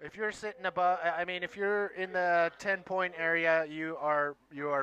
If you're sitting above, I mean, if you're in the 10-point area, you are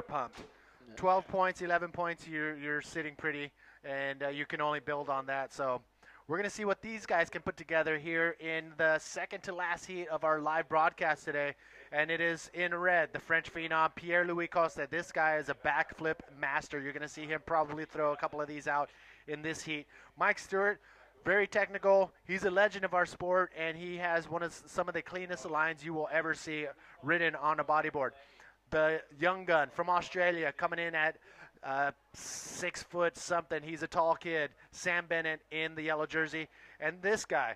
pumped. Yeah. 12 points, 11 points, you're sitting pretty, and you can only build on that. So we're gonna see what these guys can put together here in the second to last heat of our live broadcast today, and it is in red, the French phenom Pierre Louis Costa. This guy is a backflip master. You're gonna see him probably throw a couple of these out in this heat. Mike Stewart, very technical. He's a legend of our sport, and he has some of the cleanest lines you will ever see written on a bodyboard. The young gun from Australia coming in at 6 foot something. He's a tall kid. Sam Bennet in the yellow jersey, and this guy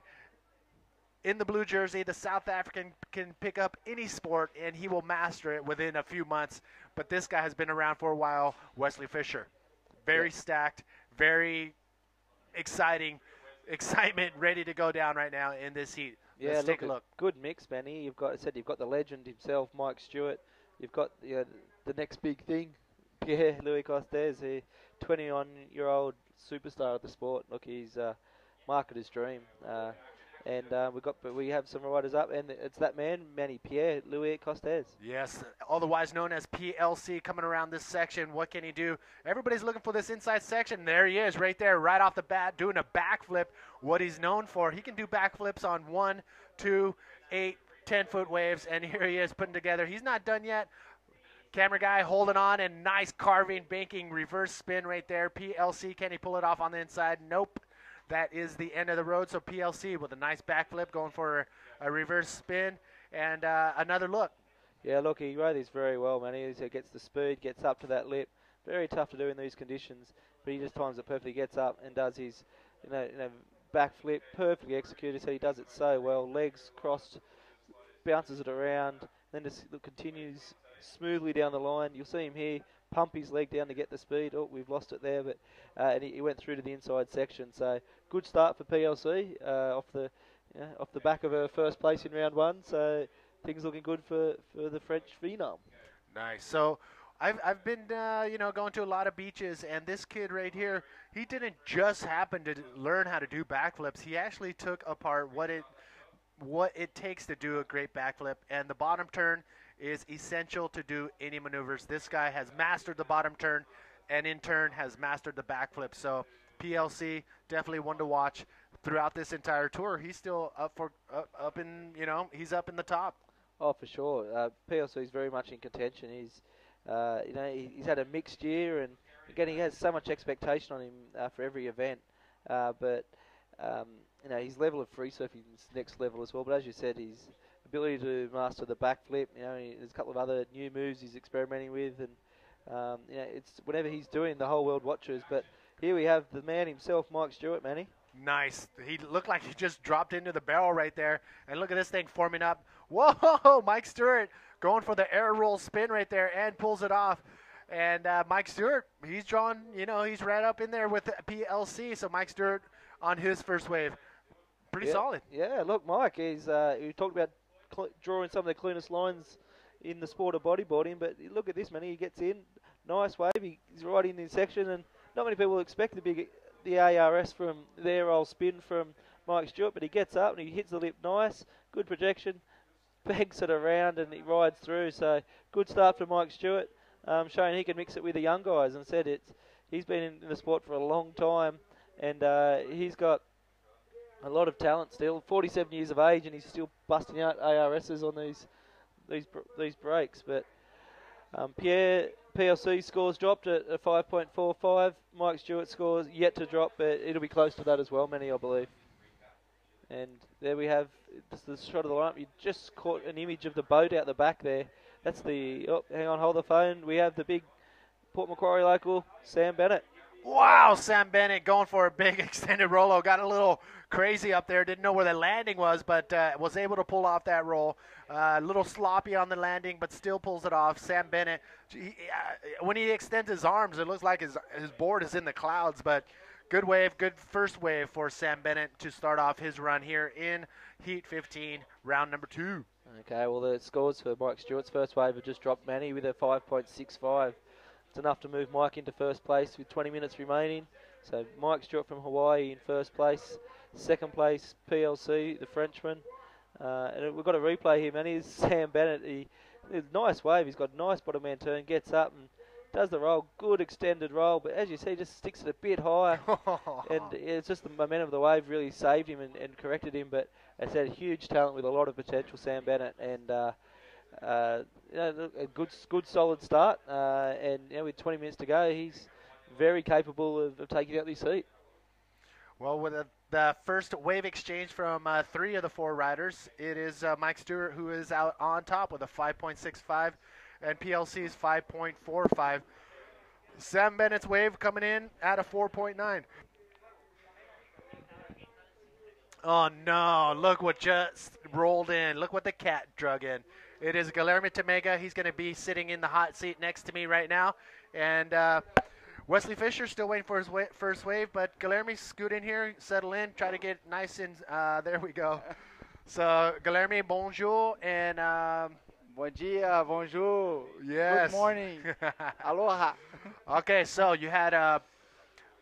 in the blue jersey, the South African, can pick up any sport and he will master it within a few months. But this guy has been around for a while. Wesley Fischer, Yeah. very stacked, very exciting excitement ready to go down right now in this heat. Yeah, Let's take a look. good mix, Benny. You've got the legend himself, Mike Stewart. You've got the next big thing, Pierre Louis Costes, a 21-year-old superstar of the sport. Look, he's market his dream. And we have some riders up, and it's that man, Manny Pierre Louis Costes. Yes, otherwise known as PLC, coming around this section. What can he do? Everybody's looking for this inside section. There he is, right there, right off the bat, doing a backflip. What he's known for, he can do backflips on 1, 2, 8, 10-foot waves, and here he is putting together. He's not done yet. Camera guy holding on, and nice carving, banking, reverse spin right there. PLC, can he pull it off on the inside? Nope. That is the end of the road. So PLC with a nice backflip, going for a reverse spin, and another look. Yeah, look, he rode this very well, man. He gets the speed, gets up to that lip. Very tough to do in these conditions, but he just times it perfectly. Gets up and does his, backflip, perfectly executed. So he does it so well. Legs crossed, bounces it around, then just continues smoothly down the line. You'll see him here pump his leg down to get the speed. Oh, we've lost it there, but and he went through to the inside section. So good start for PLC off the back of her first place in round one. So things looking good for the French phenom. Nice. So I've been going to a lot of beaches, and this kid right here, he didn't just happen to learn how to do backflips. He actually took apart what it takes to do a great backflip, and the bottom turn is essential to do any maneuvers. This guy has mastered the bottom turn, and in turn has mastered the backflip. So PLC, definitely one to watch throughout this entire tour. He's still he's up in the top. Oh, for sure. PLC is very much in contention. He's had a mixed year, and again, he has so much expectation on him for every event. But his level of free surfing is next level as well. But as you said, his ability to master the backflip, there's a couple of other new moves he's experimenting with, and it's whatever he's doing, the whole world watches. But here we have the man himself, Mike Stewart, Manny. Nice. He looked like he just dropped into the barrel right there. And look at this thing forming up. Whoa, Mike Stewart going for the air roll spin right there and pulls it off. And Mike Stewart, he's drawn, he's right up in there with the PLC. So Mike Stewart on his first wave. Pretty solid. Yeah, look, Mike, you talked about drawing some of the cleanest lines in the sport of bodyboarding, but look at this, man. He gets in, nice wave. He's right in this section, and not many people expect the ARS from their old spin from Mike Stewart, but he gets up and he hits the lip nice, good projection, banks it around, and he rides through. So good start for Mike Stewart, showing he can mix it with the young guys. And he's been in the sport for a long time, and he's got a lot of talent still. 47 years of age, and he's still busting out ARSs on these breaks. But Pierre PLC scores dropped at a 5.45. Mike Stewart scores yet to drop, but it'll be close to that as well, many I believe. And there we have the shot of the lineup. You just caught an image of the boat out the back there. That's hang on, hold the phone. We have the big Port Macquarie local, Sam Bennet. Wow, Sam Bennet going for a big extended rolo. Got a little crazy up there. Didn't know where the landing was, but was able to pull off that roll. A little sloppy on the landing, but still pulls it off. Sam Bennet, when he extends his arms, it looks like his board is in the clouds, but good wave, good first wave for Sam Bennet to start off his run here in Heat 15, round number 2. Okay, well, the scores for Mike Stewart's first wave have just dropped, Manny, with a 5.65. It's enough to move Mike into first place with 20 minutes remaining. So Mike Stewart from Hawaii in first place. Second place, PLC, the Frenchman. And we've got a replay here, man. Here's Sam Bennet. Nice wave. He's got a nice bottom man turn, gets up and does the roll. Good extended roll, but as you see, just sticks it a bit higher. And it's just the momentum of the wave really saved him and corrected him. But it's a huge talent with a lot of potential, Sam Bennet. And a good solid start. And with 20 minutes to go, he's very capable of taking out this heat. Well, with the first wave exchange from 3 of the 4 riders, it is Mike Stewart who is out on top with a 5.65 and PLC's 5.45. Sam Bennett's wave coming in at a 4.9. Oh, no. Look what just rolled in. Look what the cat drug in. It is Guilherme Tamega. He's going to be sitting in the hot seat next to me right now. And Wesley Fischer still waiting for his first wave, but Guilherme, scoot in here, settle in, try to get nice and there we go. So, Guilherme, bonjour, and Bom dia, bonjour. Yes. Good morning. Aloha. Okay, so you had a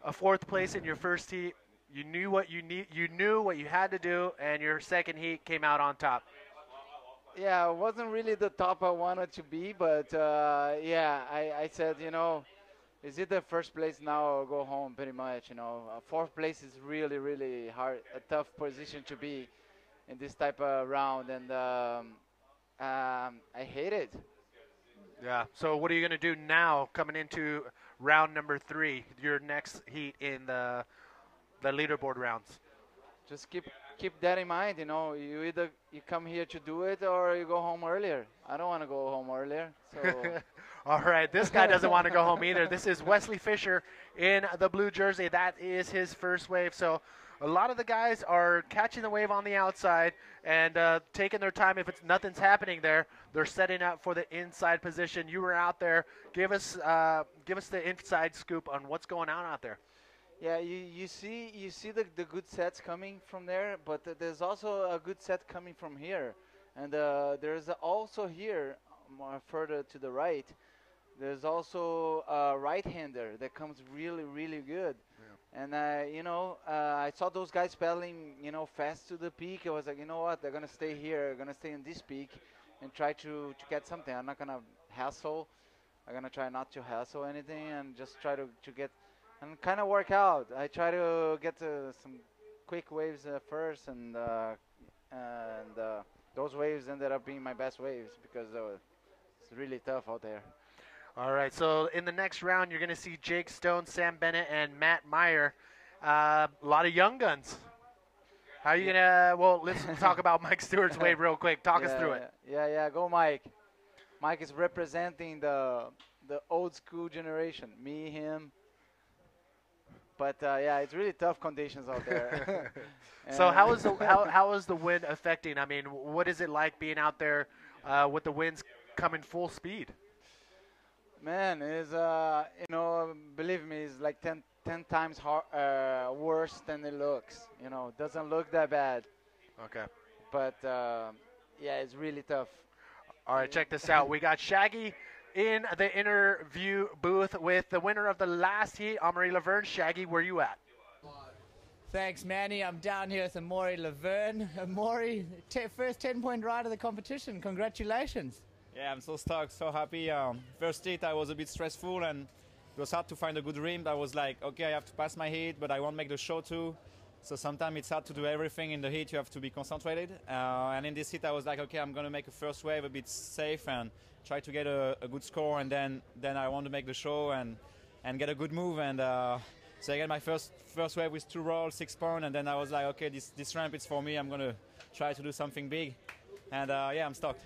4th place in your first heat. You knew what you knew what you had to do, and your second heat came out on top. Yeah, it wasn't really the top I wanted to be, but yeah, I said, is it the first place now or go home pretty much, 4th place is really, really hard, a tough position to be in this type of round, and I hate it. Yeah, so what are you going to do now coming into round number 3, your next heat in the leaderboard rounds? Just keep that in mind, you either you come here to do it or you go home earlier. I don't want to go home earlier, so... All right, this guy doesn't want to go home either. This is Wesley Fischer in the blue jersey. That is his first wave. So a lot of the guys are catching the wave on the outside and taking their time. If nothing's happening there, they're setting up for the inside position. You were out there. Give us the inside scoop on what's going on out there. Yeah, you see the good sets coming from there, but there's also a good set coming from here, and there's also here more further to the right. There's also a right-hander that comes really, really good. Yeah. And, I saw those guys pedaling, fast to the peak. I was like, you know what, they're going to stay here. They're going to stay in this peak and try to get something. I'm not going to hassle. I'm going to try not to hassle anything and just try to get and kind of work out. I try to get some quick waves first, and those waves ended up being my best waves because it's really tough out there. All right, so in the next round, you're going to see Jake Stone, Sam Bennet, and Matt Meyer. A lot of young guns. How are you going to – well, let's talk about Mike Stewart's wave real quick. Talk us through it. Yeah, go Mike. Mike is representing the old school generation, me, him. But, yeah, it's really tough conditions out there. So how is the wind affecting? I mean, what is it like being out there with the winds coming full speed? Man, it's believe me, it's like 10 times worse than it looks. It doesn't look that bad. Okay. But yeah, it's really tough. All right, check this out. We got Shaggy in the interview booth with the winner of the last heat, Amaury Laverne. Shaggy, where you at? Thanks, Manny. I'm down here with Amaury Laverne. Amaury, first 10-point ride of the competition. Congratulations. Yeah, I'm so stoked, so happy. First heat, I was a bit stressful, and it was hard to find a good rim. I was like, okay, I have to pass my heat, but I want to make the show too. So sometimes it's hard to do everything in the heat. You have to be concentrated. And in this heat, I was like, okay, I'm going to make a first wave a bit safe and try to get a good score. And then I want to make the show and get a good move. And so I got my first wave with 2 rolls, 6 points. And then I was like, okay, this ramp is for me. I'm going to try to do something big. And yeah, I'm stoked.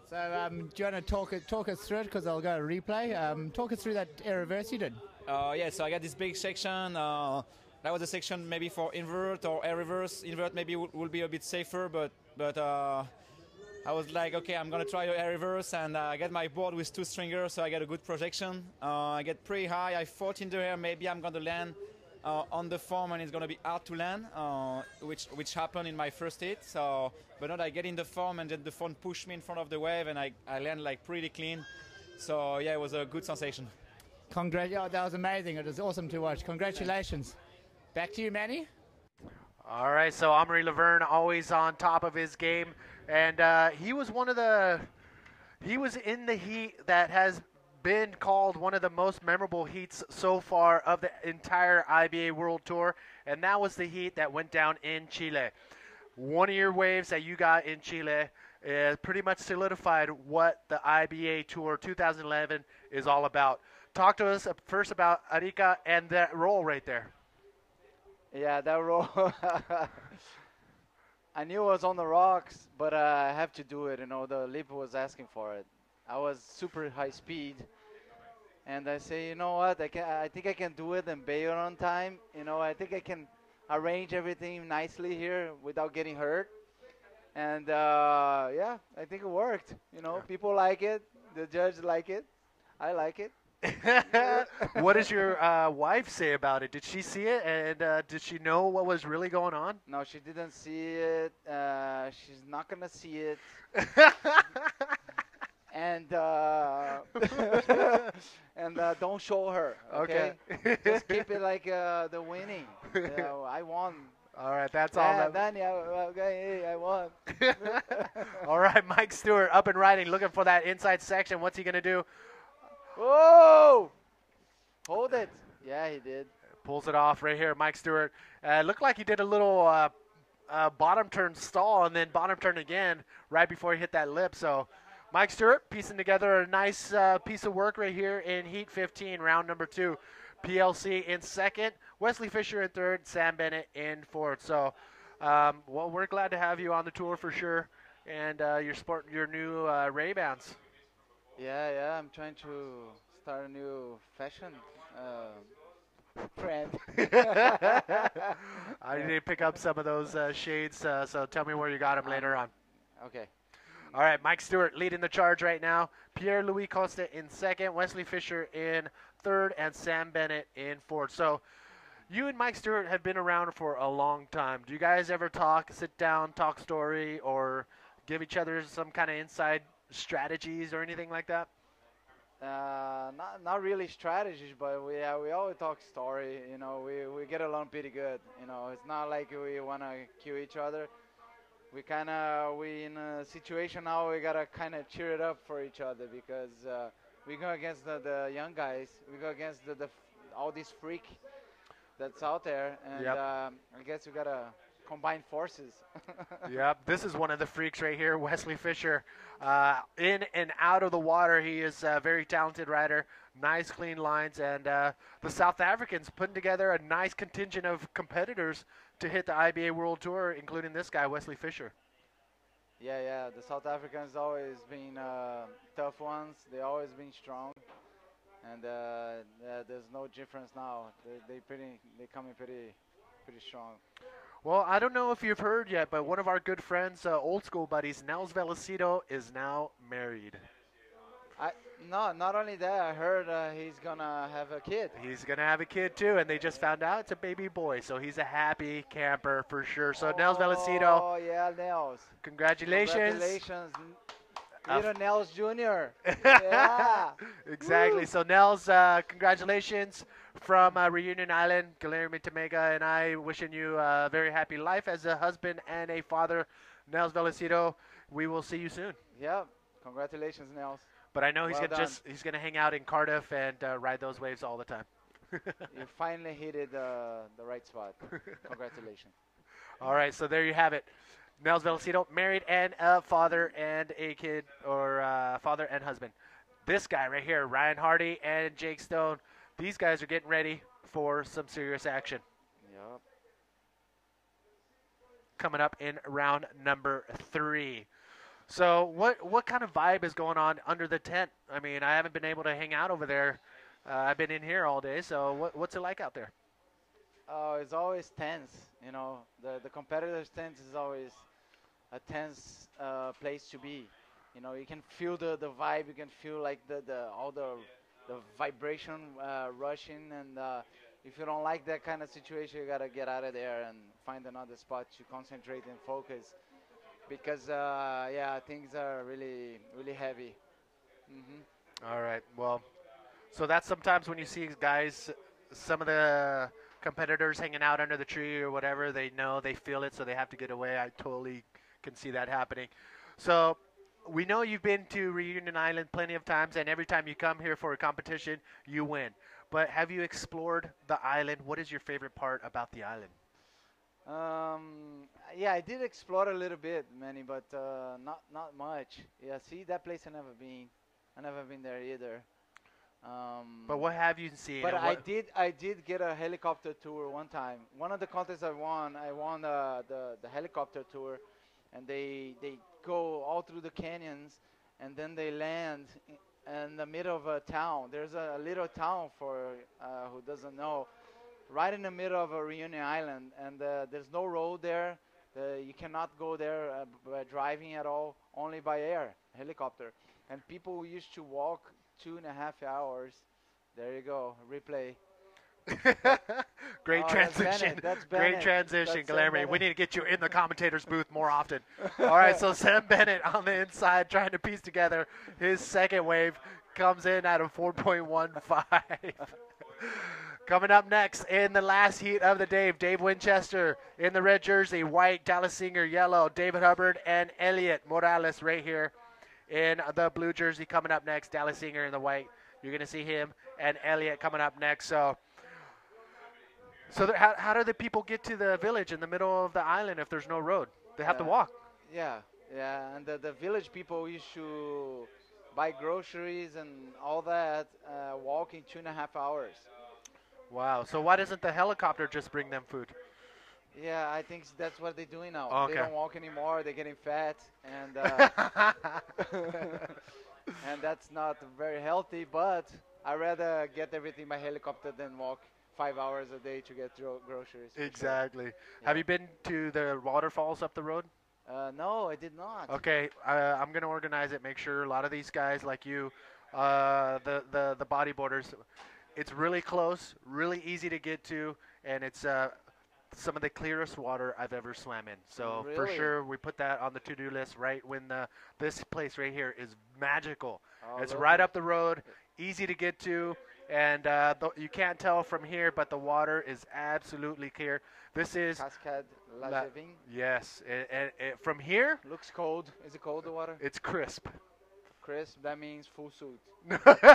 So do you want to talk us through it, because I'll go replay. Talk us through that air reverse you did. Yeah, so I got this big section. That was a section maybe for invert or air reverse. Invert maybe will be a bit safer, but I was like, okay, I'm going to try the air reverse, and I get my board with 2 stringers, so I get a good projection. I get pretty high. I thought in the air maybe I'm going to land on the form, and it's going to be hard to land, which happened in my first hit. So, but not I get in the form, and then the form pushed me in front of the wave, and I land like pretty clean. So yeah, it was a good sensation. That was amazing. It was awesome to watch. Congratulations. Back to you, Manny. All right, so Amaury Laverne always on top of his game, and he was in the heat that has been called one of the most memorable heats so far of the entire IBA World Tour, and that was the heat that went down in Chile. One of your waves that you got in Chile pretty much solidified what the IBA Tour 2011 is all about. Talk to us first about Arica and that roll right there. Yeah, that roll. I knew I was on the rocks, but I have to do it. The lip was asking for it. I was super high speed, and I say, you know what? I think I can do it and bail on time. I think I can arrange everything nicely here without getting hurt. And yeah, I think it worked. People like it. The judge like it. I like it. What does your wife say about it? Did she see it, and did she know what was really going on? No, she didn't see it. She's not gonna see it. And don't show her. Okay. Just keep it like the winning. I won. All right, that's all. Danny, I won. All right, Mike Stewart up and riding, looking for that inside section. What's he gonna do? Whoa! Hold it. Yeah, he did. Pulls it off right here, Mike Stewart. Looked like he did a little bottom turn stall and then bottom turn again right before he hit that lip. So Mike Stewart piecing together a nice piece of work right here in Heat 15, round number 2. PLC in second, Wesley Fischer in third, Sam Bennet in fourth. So, well, we're glad to have you on the tour for sure, and you're sporting your new Ray-Bans. Yeah, I'm trying to start a new fashion trend. I need to pick up some of those shades, so tell me where you got them later on. Okay. All right, Mike Stewart leading the charge right now. Pierre Louis Costa in second, Wesley Fischer in third, and Sam Bennet in fourth. So you and Mike Stewart have been around for a long time. Do you guys ever sit down, talk story, or give each other some kind of inside strategies or anything like that? Not really strategies, but we always talk story. We get along pretty good. It's not like we wanna kill each other. We in a situation now we gotta kind of cheer it up for each other because we go against the young guys. We go against all these freak that's out there, and Yep. I guess we gotta combine forces. Yep, this is one of the freaks right here, Wesley Fischer. In and out of the water, he is a very talented rider. Nice, clean lines, and the South Africans putting together a nice contingent of competitors to hit the IBA World Tour, including this guy, Wesley Fischer. Yeah. The South Africans always been tough ones. They always been strong, and there's no difference now. They coming pretty strong. Well, I don't know if you've heard yet, but one of our good friends, old school buddies, Nels Velocito, is now married. No, not only that, I heard he's gonna have a kid. He's going to have a kid, too, and they just found out it's a baby boy, so he's a happy camper for sure. So, Nels Velocito. Oh, yeah, Nels. Congratulations. Congratulations. Little Nels Jr. Yeah. Exactly. Woo. So, Nels, congratulations from Reunion Island. Guilherme Tamega and I wishing you a very happy life as a husband and a father. Nels Velocito, we will see you soon. Yeah. Congratulations, Nels. But I know he's Well gonna done. he's gonna hang out in Cardiff and ride those waves all the time. You finally hit it the right spot. Congratulations. All right, so there you have it. Nels Velocito, married and a father and a kid, or father and husband. This guy right here, Ryan Hardy and Jake Stone, these guys are getting ready for some serious action. Yep. Coming up in round number 3. So what kind of vibe is going on under the tent? I mean, I haven't been able to hang out over there. I've been in here all day, so what's it like out there? Oh, it's always tense. The competitors' tent is always a tense place to be. You can feel the vibe. You can feel like all the vibration rushing. And if you don't like that kind of situation, you gotta get out of there and find another spot to concentrate and focus. Because things are really heavy. Mm-hmm. All right. Well, so that's sometimes when you see guys, some of the competitors hanging out under the tree or whatever, they know, they feel it, so they have to get away. I totally can see that happening. So we know you've been to Reunion Island plenty of times, and every time you come here for a competition, you win. But have you explored the island? What is your favorite part about the island? Yeah, I did explore a little bit, Manny, but not much. Yeah, see that place I never been there either. But what have you seen? But and I did get a helicopter tour one time. One of the contests I won the helicopter tour, and they go all through the canyons, and then they land in the middle of a town. There's a little town for who doesn't know, right in the middle of a Reunion Island, and there's no road there. You cannot go there by driving at all, only by air, helicopter. And people used to walk 2.5 hours. There you go, replay. Great Oh, transition. that's Great Bennet. transition, That's Guillermo. We Bennet. need to get you in the commentator's booth more often. All right, so Sam Bennett on the inside trying to piece together his second wave. Comes in at a 4.15. Coming up next in the last heat of the day, Dave Winchester in the red jersey, white, Dallas Singer yellow, David Hubbard and Elliot Morales right here in the blue jersey. Coming up next, Dallas Singer in the white. You're going to see him and Elliot coming up next. So how do the people get to the village in the middle of the island if there's no road? They have to walk. Yeah, yeah, and the village people used to buy groceries and all that walking 2.5 hours. Wow. So why doesn't the helicopter just bring them food? Yeah, I think that's what they're doing now. Okay. They don't walk anymore. They're getting fat, and and that's not very healthy. But I rather get everything by helicopter than walk 5 hours a day to get groceries. for sure. Exactly. Yeah. Have you been to the waterfalls up the road? No, I did not. Okay, I'm gonna organize it. Make sure a lot of these guys like you, the bodyboarders, it's really close, really easy to get to, and it's some of the clearest water I've ever swam in. So for Really? sure, we put that on the to-do list. Right when this place right here is magical. Oh, It's lovely. right up the road, easy to get to, and you can't tell from here, but the water is absolutely clear. This is Cascade La La- Jevin. yes, and from here Looks cold. Is it cold, the water? it's crisp. Crisp, that means full suit. No, Okay,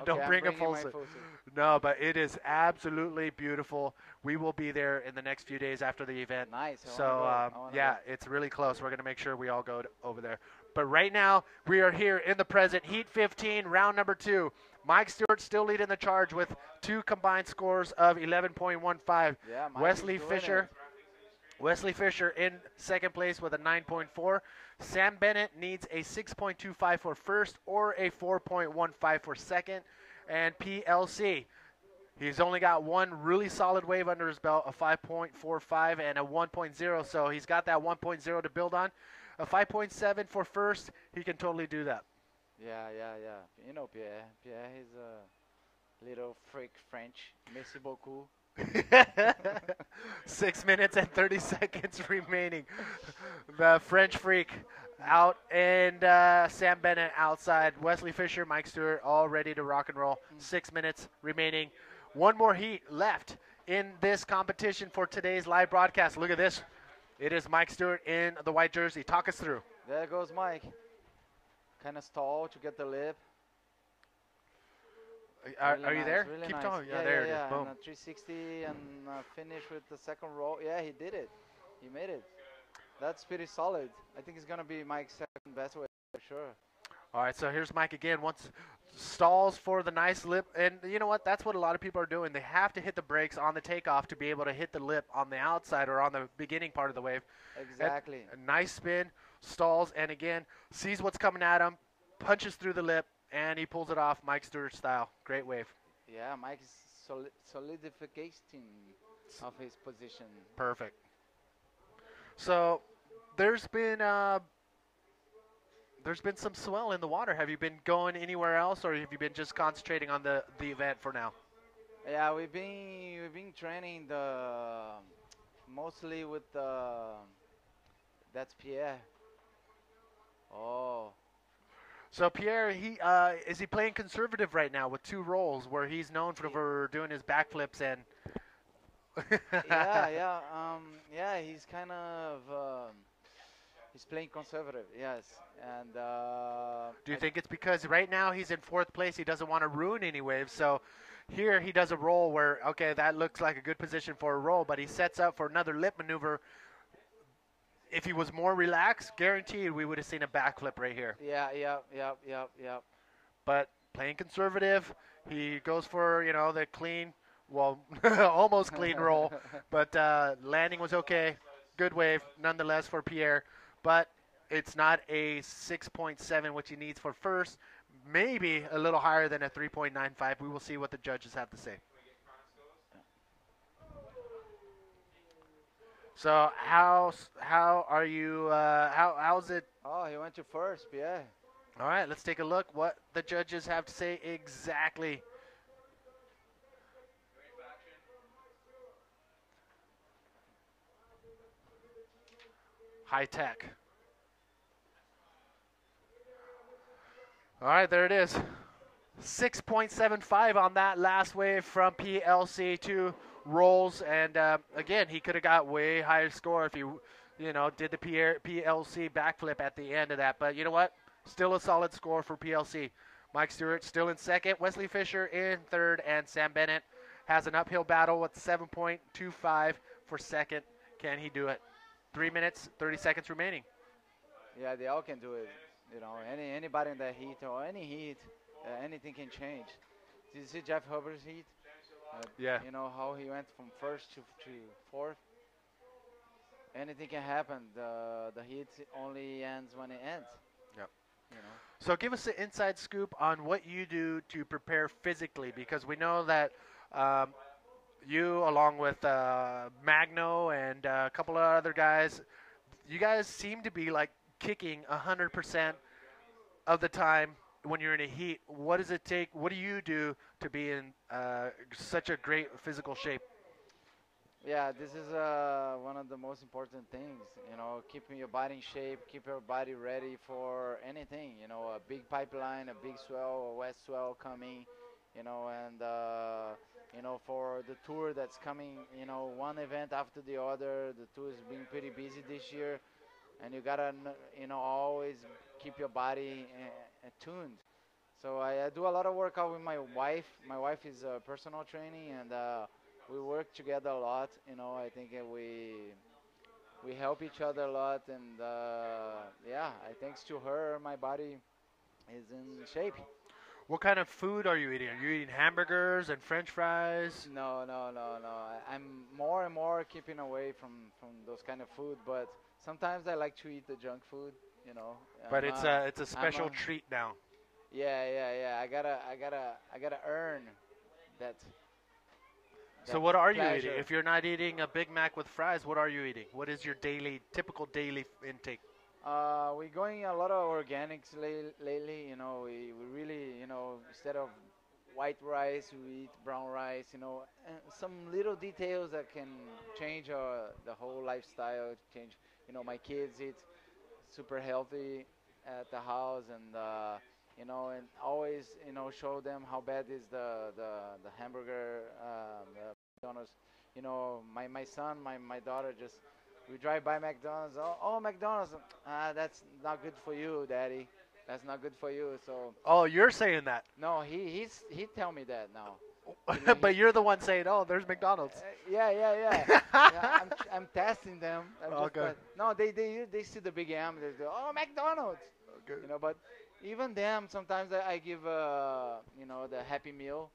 don't I'm bring a bringing full my suit. full suit. No, but it is absolutely beautiful. We will be there in the next few days after the event. Nice. I So wanna go. I wanna yeah, go. it's really close. We're going to make sure we all go over there. But right now, we are here in the present. Heat 15, round number 2. Mike Stewart still leading the charge with 2 combined scores of 11.15. Yeah, Mike Wesley is doing Fischer. it. Wesley Fischer in second place with a 9.4. Sam Bennett needs a 6.25 for first or a 4.15 for second. And PLC, he's only got one really solid wave under his belt, a 5.45 and a 1.0. So he's got that 1.0 to build on. A 5.7 for first, he can totally do that. Yeah, yeah, yeah. You know Pierre. Pierre, he's a little freak French. Merci beaucoup. 6 minutes and 30 seconds remaining. The French freak out and Sam Bennett outside. Wesley Fischer, Mike Stewart, all ready to rock and roll. 6 minutes remaining. One more heat left in this competition for today's live broadcast. Look at this. It is Mike Stewart in the white jersey. Talk us through. There goes Mike. Kind of stall to get the lip. Are Really you nice, there? really Keep nice. talking. Yeah, there it is. And Boom. a 360 and finish with the second roll. Yeah, he did it. He made it. That's pretty solid. I think it's going to be Mike's second best wave for sure. All right, so here's Mike again. Once stalls for the nice lip, and you know what? That's what a lot of people are doing. They have to hit the brakes on the takeoff to be able to hit the lip on the outside or on the beginning part of the wave. Exactly. A nice spin, stalls, and again sees what's coming at him, punches through the lip, and he pulls it off Mike Stewart style. Great wave. Yeah, Mike's solidification of his position. Perfect. So there's been some swell in the water. Have you been going anywhere else, or have you been just concentrating on the event for now? Yeah, we've been training mostly with that's Pierre. Oh, So Pierre, is he playing conservative right now with 2 rolls where he's known for doing his backflips and Yeah. He's kind of he's playing conservative. Yes, and Do you think it's because right now he's in fourth place, he doesn't want to ruin any waves, so here he does a roll where, okay, that looks like a good position for a roll, but he sets up for another lip maneuver. If he was more relaxed, guaranteed we would have seen a backflip right here. Yeah. But playing conservative, he goes for, the clean, well, almost clean roll, but landing was okay. Good wave, nonetheless, for Pierre, but it's not a 6.7, which he needs for first. Maybe a little higher than a 3.95. We will see what the judges have to say. So how are you? How's it? Oh, he went to first, yeah. All right, let's take a look what the judges have to say exactly. High tech. All right, there it is. 6.75 on that last wave from PLC, 2 rolls, and again, he could have got way higher score if he, did the PLC backflip at the end of that. But you know what? Still a solid score for PLC. Mike Stewart still in second, Wesley Fischer in third, and Sam Bennet has an uphill battle with 7.25 for second. Can he do it? 3 minutes, 30 seconds remaining. Yeah, they all can do it. Anybody in that heat or any heat, anything can change. Did you see Jeff Hubbard's heat? Yeah. You know how he went from first to fourth. Anything can happen. The heat only ends when it ends. Yep. You know. So give us an inside scoop on what you do to prepare physically, because we know that you, along with Magno and a couple of other guys, you guys seem to be like kicking 100% of the time when you're in a heat. What does it take? What do you do to be in such a great physical shape? Yeah, this is one of the most important things. Keeping your body in shape, keep your body ready for anything. A big pipeline, a big swell, a wet swell coming. And for the tour that's coming. One event after the other. The tour has been pretty busy this year, and you gotta always keep your body tuned. So I do a lot of workout with my wife. My wife is personal training, and we work together a lot. I think we help each other a lot, and I thanks to her, my body is in shape. What kind of food are you eating? Are you eating hamburgers and French fries? No. I'm more and more keeping away from those kind of food, but sometimes I like to eat the junk food. But it's a special treat now. Yeah. I gotta earn that. So what are you pleasure. eating? If you're not eating a Big Mac with fries, what are you eating? What is your typical daily intake? We're going a lot of organics lately. We really, instead of white rice, we eat brown rice. And some little details that can change the whole lifestyle. Change. My kids eat super healthy at the house, and and always show them how bad is the hamburger, the McDonald's. My son, my daughter just we drive by McDonald's. Oh, McDonald's. That's not good for you, Daddy. That's not good for you. So Oh, you're saying that. no, he tell me that now. But you're the one saying, "Oh, there's McDonald's." Yeah. Yeah, I'm testing them. Okay. No, they see the big M. They go, oh, McDonald's. Okay. But even them, sometimes I give the Happy Meal.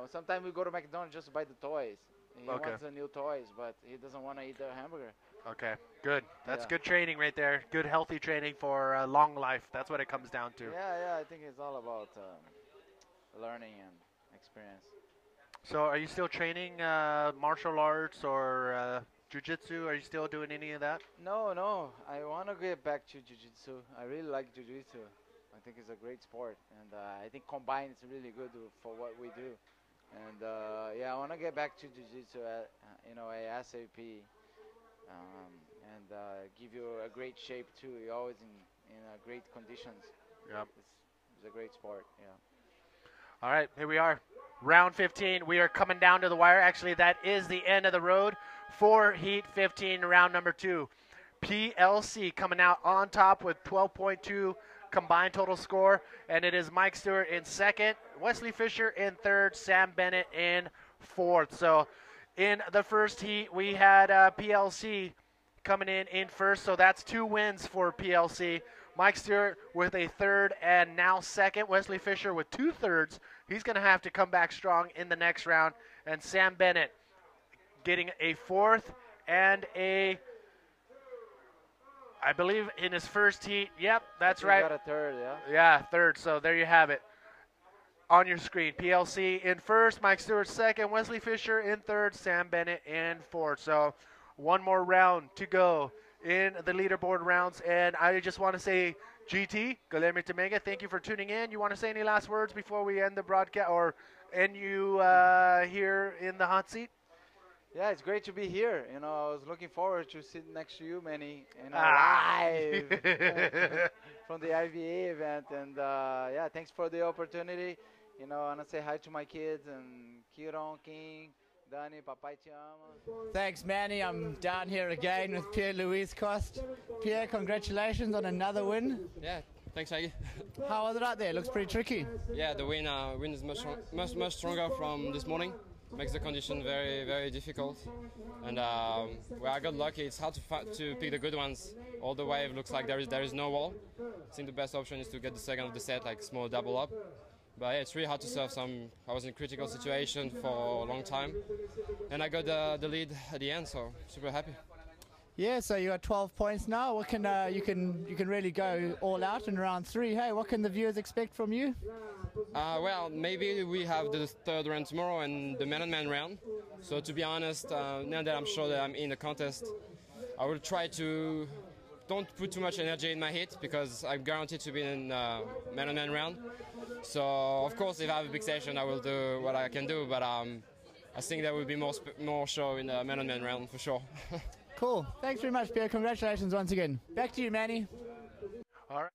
Sometimes we go to McDonald's just to buy the toys. He Okay. wants the new toys, but he doesn't want to eat the hamburger. Okay, good. That's Yeah. good training right there. Good, healthy training for long life. That's what it comes down to. Yeah. I think it's all about learning and experience. So, are you still training martial arts or jiu-jitsu? Are you still doing any of that? No. I want to get back to jiu-jitsu. I really like jiu-jitsu. I think it's a great sport, and I think combined it's really good for what we do. And I want to get back to jiu-jitsu at ASAP, and give you a great shape too. You're always in great conditions. Yeah. It's a great sport. Yeah. All right, here we are. Round 15. We are coming down to the wire. Actually, that is the end of the road for Heat 15, round number 2. PLC coming out on top with 12.2 combined total score, and it is Mike Stewart in second, Wesley Fischer in third, Sam Bennett in fourth. So in the first heat, we had PLC coming in first, so that's 2 wins for PLC. Mike Stewart with a third and now second. Wesley Fischer with 2 thirds. He's going to have to come back strong in the next round. And Sam Bennett getting a fourth and I believe in his first heat. Yep, that's right. Got a third, yeah. Yeah, third. So there you have it on your screen. PLC in first, Mike Stewart second, Wesley Fischer in third, Sam Bennett in fourth. So one more round to go in the leaderboard rounds. And I just want to say, GT, Guilherme Temega, thank you for tuning in. You want to say any last words before we end the broadcast or end you here in the hot seat? Yeah, it's great to be here. You know, I was looking forward to sitting next to you, Manny, live from the IBA event. And yeah, thanks for the opportunity. You know, I want to say hi to my kids and Kiron, King, Dani, Papai Te Ama. Thanks, Manny. I'm down here again with Pierre Louise Cost. Pierre, congratulations on another win. Yeah, thanks, Maggie. How was it out there? Looks pretty tricky. Yeah, the wind is much stronger from this morning. Makes the condition very, very difficult. And well, I got lucky. It's hard to pick the good ones. All the wave looks like there is no wall. I think the best option is to get the second of the set, like small double up. But yeah, it's really hard to serve I was in a critical situation for a long time, and I got the lead at the end, so super happy. Yeah, so you got 12 points now. What can you can really go all out in round 3? Hey, what can the viewers expect from you? Well, maybe we have the third round tomorrow and the man-on-man round. So to be honest, now that I'm sure that I'm in the contest, I will try to don't put too much energy in my hit because I'm guaranteed to be in man-on-man round. So of course, if I have a big session, I will do what I can do. But I think there will be more show in the man-on-man round for sure. Cool. Thanks very much, Pierre. Congratulations once again. Back to you, Manny. All right.